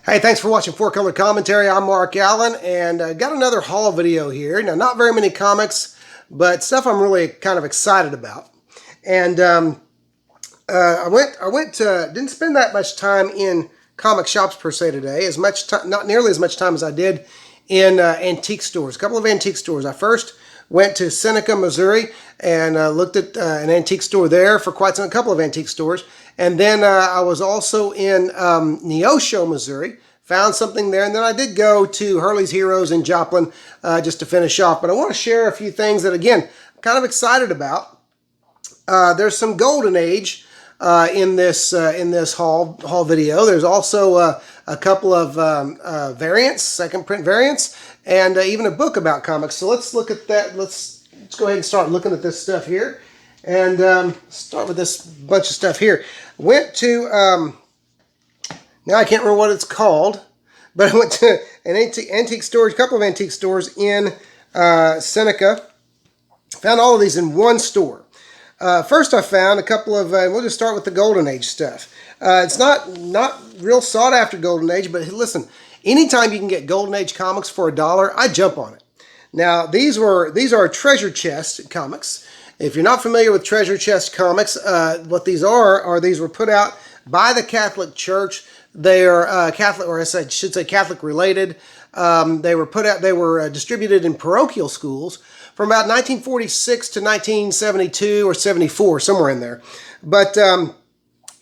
Hey, thanks for watching Four Color Commentary. I'm Mark Allen, and got another haul video here. Now, not very many comics, but stuff I'm really kind of excited about. And didn't spend that much time in comic shops per se today. Not nearly as much time as I did in antique stores. A couple of antique stores. I first went to Seneca, Missouri, and looked at an antique store there for a couple of antique stores. And then I was also in Neosho, Missouri, found something there. And then I did go to Hurley's Heroes in Joplin just to finish off. But I want to share a few things that, again, I'm kind of excited about. There's some Golden Age in this haul video. There's also a couple of variants, second print variants, and even a book about comics. So let's look at that. Let's go ahead and start looking at this stuff here, and start with this bunch of stuff here. Went to now I can't remember what it's called, but I went to an antique store, a couple of antique stores in Seneca. Found all of these in one store. First, I found a couple of, we'll just start with the Golden Age stuff. It's not real sought after Golden Age, but listen, anytime you can get Golden Age comics for $1, I jump on it. Now, these are treasure chest comics. If you're not familiar with treasure chest comics, what these these were put out by the Catholic Church. They are Catholic, or I should say Catholic related. They were distributed in parochial schools from about 1946 to 1972 or 74, somewhere in there. But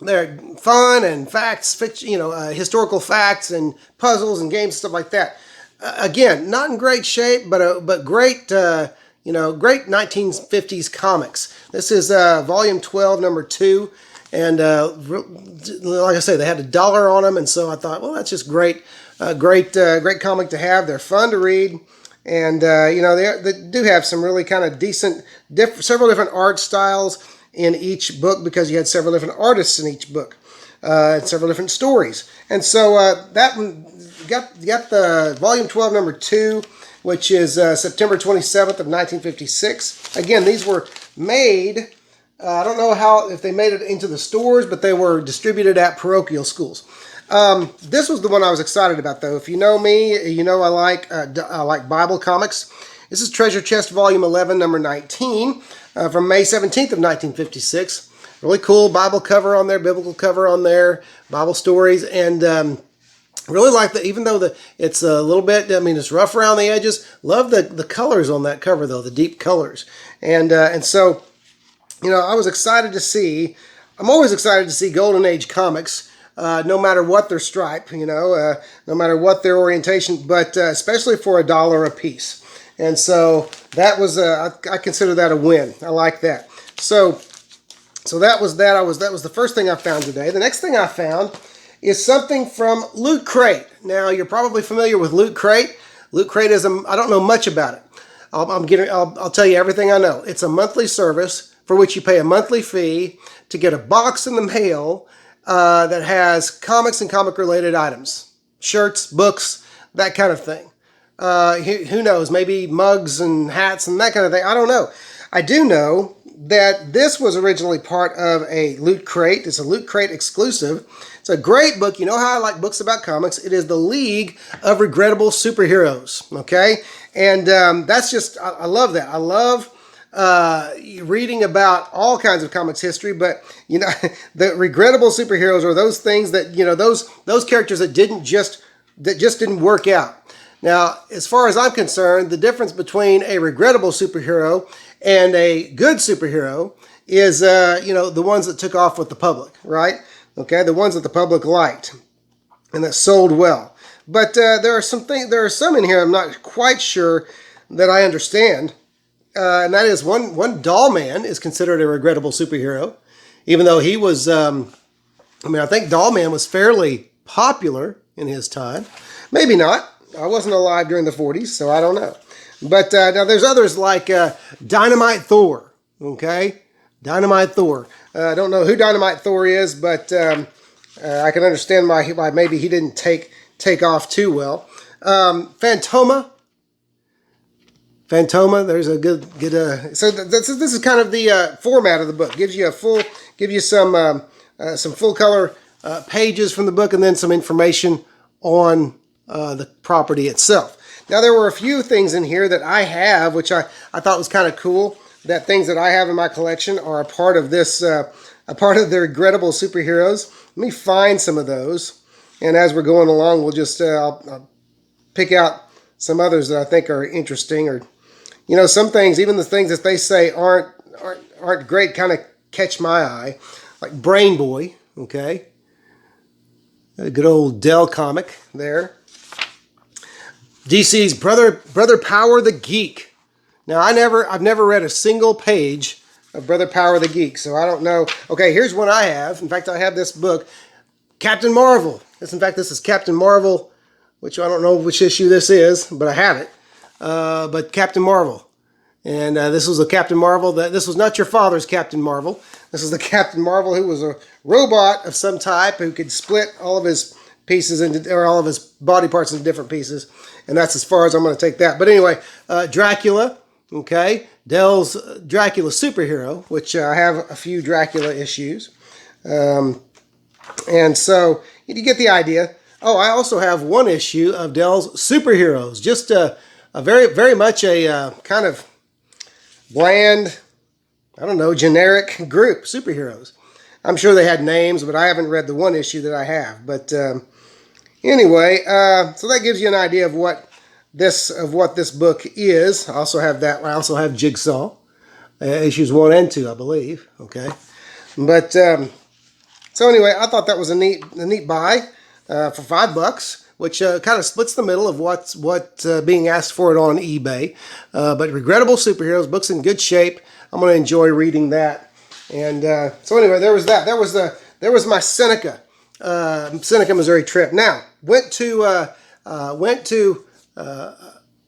they're fun and facts, historical facts and puzzles and games, stuff like that. Again, not in great shape, but great, great 1950s comics. This is volume 12, number 2. And like I say, they had $1 on them, and so I thought, well, that's just great, great comic to have. They're fun to read. And, they do have some really kind of decent, several different art styles in each book, because you had several different artists in each book, and several different stories. And so that one got the volume 12, number 2, which is September 27th of 1956. Again, these were made, I don't know if they made it into the stores, but they were distributed at parochial schools. This was the one I was excited about, though. If you know me, you know I like Bible comics. This is Treasure Chest Volume 11, number 19, from May 17th of 1956. Really cool Bible cover on there, biblical cover on there, Bible stories, and really like that. Even though it's a little bit, it's rough around the edges. Love the colors on that cover, though, the deep colors, and so I was excited to see. I'm always excited to see Golden Age comics. No matter what their stripe, no matter what their orientation, but especially for $1 a piece. And so that was, I consider that a win. I like that. So that was that. That was the first thing I found today. The next thing I found is something from Loot Crate. Now, you're probably familiar with Loot Crate. Loot Crate is I don't know much about it. I'll tell you everything I know. It's a monthly service for which you pay a monthly fee to get a box in the mail that has comics and comic-related items. Shirts, books, that kind of thing. Who knows? Maybe mugs and hats and that kind of thing. I don't know. I do know that this was originally part of a Loot Crate. It's a Loot Crate exclusive. It's a great book. You know how I like books about comics. It is the League of Regrettable Superheroes. Okay? And that's just, I love that. I love reading about all kinds of comics history, but the regrettable superheroes are those things that those characters that just didn't work out. Now, as far as I'm concerned, the difference between a regrettable superhero and a good superhero is the ones that took off with the public, right? Okay, the ones that the public liked and that sold well. But there are some in here I'm not quite sure that I understand. And that is one Doll Man is considered a regrettable superhero, even though he was, I think Doll Man was fairly popular in his time. Maybe not. I wasn't alive during the 40s, so I don't know. But now there's others like Dynamite Thor, okay? Dynamite Thor. I don't know who Dynamite Thor is, but I can understand why maybe he didn't take off too well. Phantoma, there's a good so this is kind of the format of the book. Gives you some full color pages from the book, and then some information on the property itself. Now, there were a few things in here that I have, which I thought was kind of cool, that things that I have in my collection are a part of this, a part of the Regrettable superheroes. Let me find some of those, and as we're going along, we'll just, I'll pick out some others that I think are interesting, or, you know, some things, even the things that they say aren't great, kind of catch my eye, like Brain Boy, okay? A good old Dell comic there. DC's Brother Power the Geek. Now, I've never read a single page of Brother Power the Geek, so I don't know. Okay, here's one I have. In fact, I have this book, Captain Marvel. In fact, this is Captain Marvel, which I don't know which issue this is, but I have it. But Captain Marvel. And this was a Captain Marvel. This was not your father's Captain Marvel. This is the Captain Marvel who was a robot of some type who could split all of his pieces into, or all of his body parts into different pieces. And that's as far as I'm going to take that. But anyway, Dracula, okay, Dell's Dracula superhero, which I have a few Dracula issues. And so you get the idea. Oh, I also have one issue of Dell's Superheroes. Just a very much a kind of bland, I don't know, generic group, superheroes. I'm sure they had names, but I haven't read the one issue that I have. But anyway, so that gives you an idea of what this book is. I also have that. I also have Jigsaw, issues 1 and 2, I believe. Okay, but so anyway, I thought that was a neat buy for $5, which kind of splits the middle of what's being asked for it on eBay. But Regrettable Superheroes, book's in good shape. I'm going to enjoy reading that. And so anyway, there was that. There was my Seneca, Missouri trip. Now went to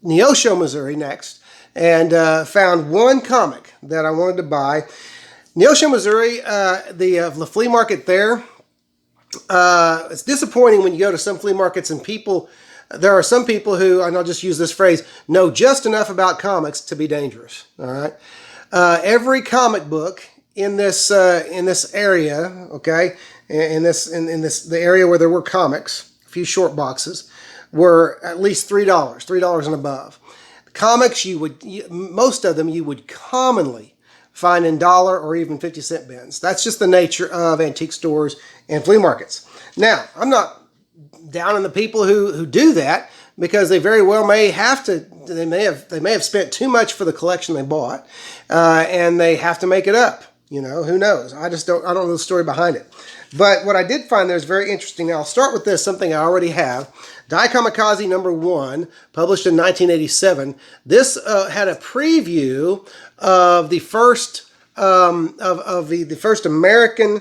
Neosho, Missouri next, and found one comic that I wanted to buy. Neosho, Missouri, the flea market there. It's disappointing when you go to some flea markets and there are some people who, and I'll just use this phrase, know just enough about comics to be dangerous. All right, every comic book in this area, okay, the area where there were comics, a few short boxes, were at least $3 and above. Comics, most of them you would commonly find in dollar or even 50-cent bins. That's just the nature of antique stores and flea markets. Now, I'm not down on the people who do that, because they very well may have to. They may have spent too much for the collection they bought, and they have to make it up. You know, who knows? I don't know the story behind it. But what I did find there is very interesting. Now, I'll start with this, something I already have. Die Kamikaze #1, published in 1987. This had a preview of the first the first American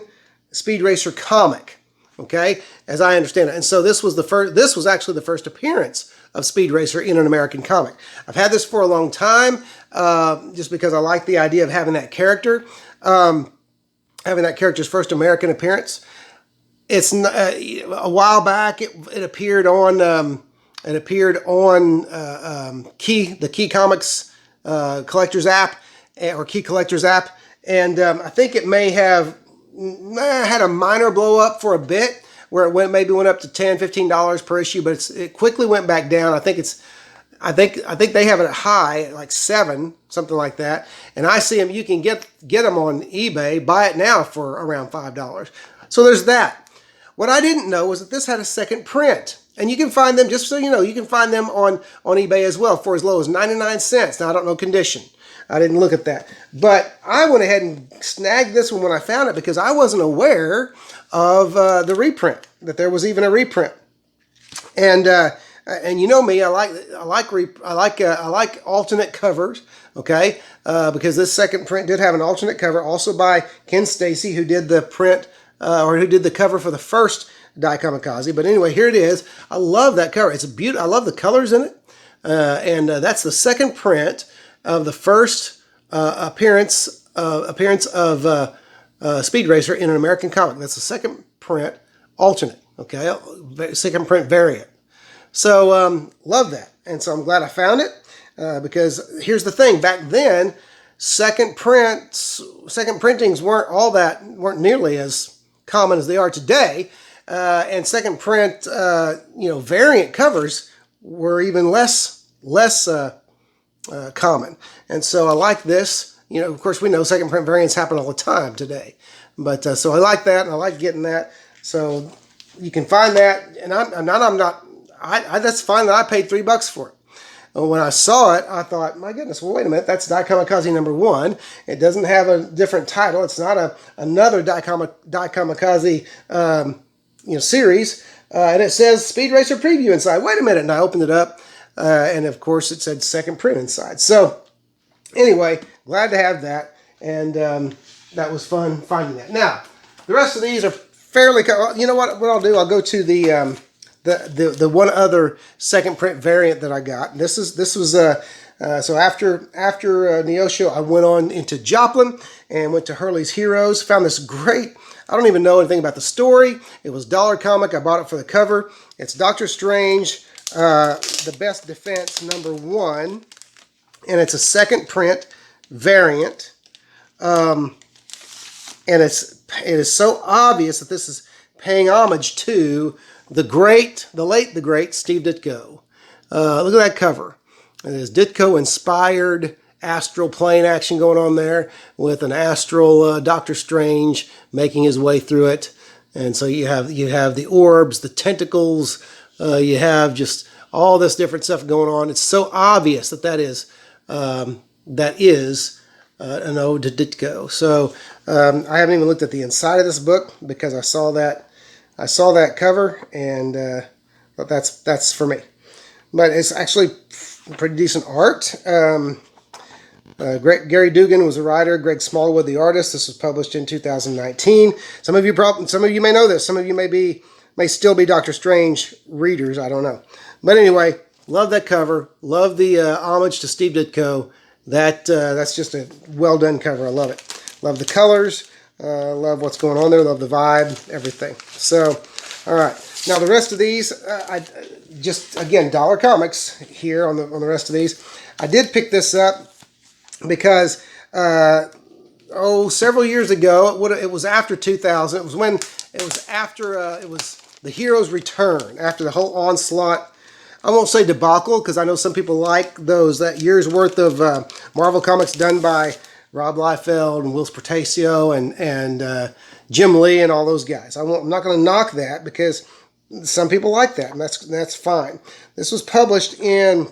Speed Racer comic. Okay, as I understand it, and so this was the first. This was actually the first appearance of Speed Racer in an American comic. I've had this for a long time, just because I like the idea of having that character. Having that character's first American appearance. It's a while back. It appeared on the Key Comics collectors app, or Key Collectors app, and I think it may have had a minor blow up for a bit, where it maybe went up to $10, $15 per issue, but it quickly went back down. I think they have it at high, like $7, something like that. And I see them. You can get them on eBay. Buy it now for around $5. So there's that. What I didn't know was that this had a second print, and you can find them. Just so you know, you can find them on eBay as well for as low as 99 cents. Now I don't know condition. I didn't look at that, but I went ahead and snagged this one when I found it, because I wasn't aware of the reprint, that there was even a reprint. And you know me, I like alternate covers, okay? Because this second print did have an alternate cover, also by Ken Stacy, who did the print or who did the cover for the first Die Kamikaze. But anyway, here it is. I love that cover. It's a beautiful. I love the colors in it, and that's the second print of the first appearance of Speed Racer in an American comic. That's the second print alternate, okay? Second print variant. So love that, and so I'm glad I found it, because here's the thing: back then, second printings weren't nearly as common as they are today, and second print, variant covers were even less common. And so I like this. Of course, we know second print variants happen all the time today. But so I like that, and I like getting that. So you can find that, and that's fine that I paid $3 for it. When I saw it, I thought, my goodness, well, wait a minute, that's Die Kamikaze #1. It doesn't have a different title. It's not another Die Kamikaze series. And it says Speed Racer Preview inside. Wait a minute, and I opened it up, and of course it said second print inside. So anyway, glad to have that, and that was fun finding that. Now, the rest of these are fairly, you know what I'll do? I'll go to the one other second print variant that I got. This was so after Neosho, I went on into Joplin and went to Hurley's Heroes. Found this great. I don't even know anything about the story. It was $1 comic. I bought it for the cover. It's Doctor Strange, The Best Defense #1, and it's a second print variant. And it is so obvious that this is paying homage to the late great Steve Ditko. Look at that cover. It is Ditko-inspired astral plane action going on there with an astral Doctor Strange making his way through it. And so you have the orbs, the tentacles, you have just all this different stuff going on. It's so obvious that is an ode to Ditko. So I haven't even looked at the inside of this book because I saw that cover and thought that's for me. But it's actually pretty decent art. Gary Dugan was the writer, Greg Smallwood the artist. This was published in 2019. Some of you may know this. Some of you may still be Doctor Strange readers. I don't know. But anyway, love that cover. Love the homage to Steve Ditko. That's just a well done cover. I love it. Love the colors. Love what's going on there. Love the vibe. Everything. So, all right. Now the rest of these, I just again $1 comics here on the rest of these. I did pick this up because several years ago. It was after 2000. It was after the Hero's Return, after the whole Onslaught. I won't say debacle because I know some people like that year's worth of Marvel comics done by Rob Liefeld and Whilce Portacio and Jim Lee and all those guys. I'm not going to knock that because some people like that, and that's fine. This was published in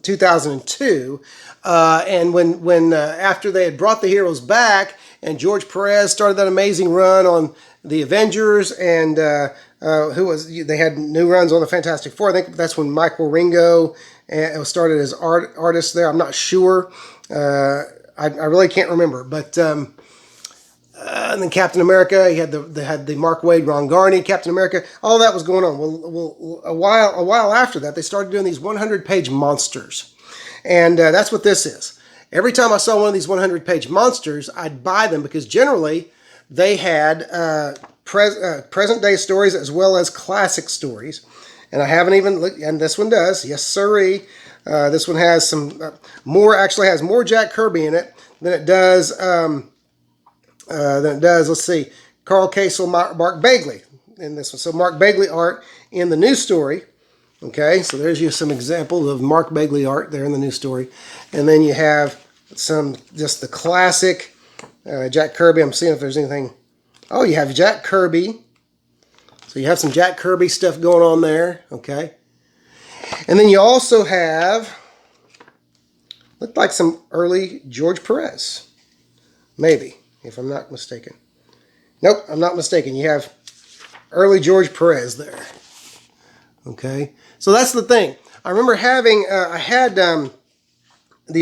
2002, and when after they had brought the heroes back, and George Perez started that amazing run on the Avengers, and they had new runs on the Fantastic Four. I think that's when Michael Ringo started as artist there. I'm not sure. I really can't remember, but and then Captain America, they had the Mark Waid, Ron Garney, Captain America, all that was going on. Well, a while after that, they started doing these 100-page monsters, and that's what this is. Every time I saw one of these 100-page monsters, I'd buy them because generally they had present-day stories as well as classic stories, and I haven't even looked. And this one does, yes, sirree. This one has some has more Jack Kirby in it than it does. Let's see, Carl Casel, Mark Bagley in this one. So Mark Bagley art in the new story. Okay, so there's some examples of Mark Bagley art there in the new story. And then you have just the classic Jack Kirby. I'm seeing if there's anything. Oh, you have Jack Kirby. So you have some Jack Kirby stuff going on there. Okay. And then you also have, looked like some early George Perez. Maybe, if I'm not mistaken. Nope, I'm not mistaken. You have early George Perez there. Okay, so that's the thing. I remember having, I had the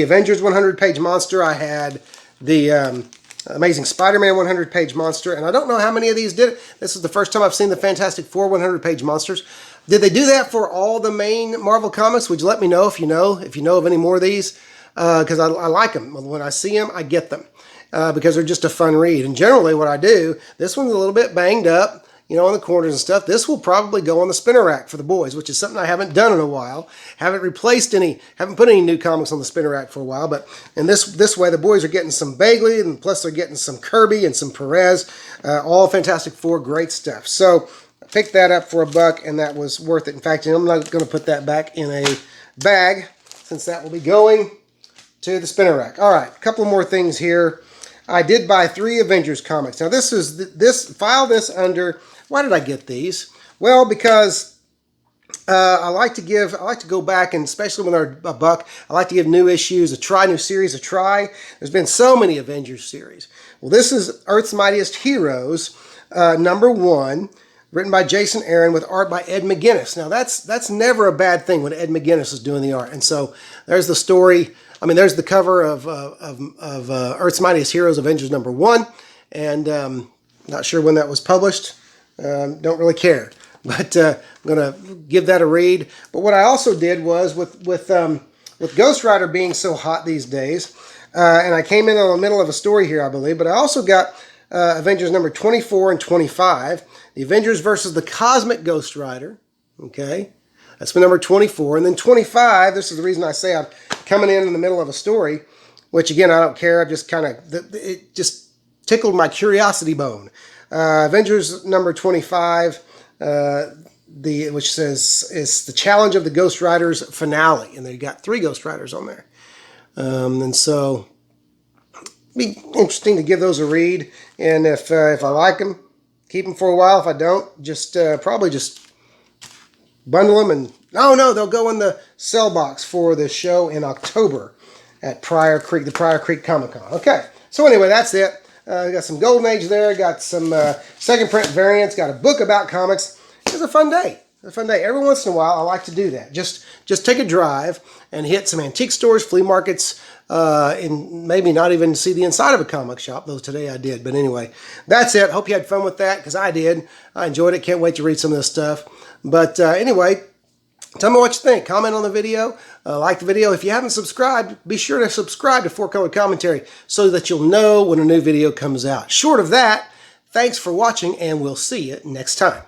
Avengers 100-page monster. I had the Amazing Spider-Man 100-page monster. And I don't know how many of these did it. This is the first time I've seen the Fantastic Four 100-page monsters. Did they do that for all the main Marvel comics? Would you let me know if you know of any more of these? Because I like them. When I see them, I get them. Because they're just a fun read. And generally what I do, this one's a little bit banged up, on the corners and stuff. This will probably go on the spinner rack for the boys, which is something I haven't done in a while. Haven't put any new comics on the spinner rack for a while. But in this way, the boys are getting some Bagley, and plus they're getting some Kirby and some Perez. All Fantastic Four, great stuff. So picked that up for $1, and that was worth it. In fact, I'm not going to put that back in a bag since that will be going to the spinner rack. All right, a couple more things here. I did buy 3 Avengers comics. Now file this under. Why did I get these? Well, because I like to go back, and especially when they're $1, I like to give new issues new series a try. There's been so many Avengers series. Well, this is Earth's Mightiest Heroes, #1. Written by Jason Aaron with art by Ed McGuinness. Now that's never a bad thing when Ed McGuinness is doing the art. And so there's the story. I mean, there's the cover of Earth's Mightiest Heroes, Avengers #1, and not sure when that was published. Don't really care, but I'm gonna give that a read. But what I also did was with Ghost Rider being so hot these days, and I came in the middle of a story here, I believe. But I also got Avengers #24 and 25. The Avengers versus the Cosmic Ghost Rider. Okay, that's for #24. And then 25, this is the reason I say I'm coming in the middle of a story, which again, I don't care. I just it just tickled my curiosity bone. Avengers #25, which says it's the Challenge of the Ghost Riders finale. And they got 3 Ghost Riders on there. And so be interesting to give those a read. And if I like them, keep them for a while. If I don't, probably just bundle them. And no, they'll go in the sell box for the show in October at the Pryor Creek Comic Con. Okay, so anyway, that's it. Got some Golden Age there. Got some second print variants. Got a book about comics. It was a fun day. Every once in a while, I like to do that. Just take a drive and hit some antique stores, flea markets, and maybe not even see the inside of a comic shop, though today I did. But anyway, that's it. Hope you had fun with that, because I did. I enjoyed it. Can't wait to read some of this stuff. But anyway, tell me what you think. Comment on the video. Like the video. If you haven't subscribed, be sure to subscribe to 4Color Commentary so that you'll know when a new video comes out. Short of that, thanks for watching, and we'll see you next time.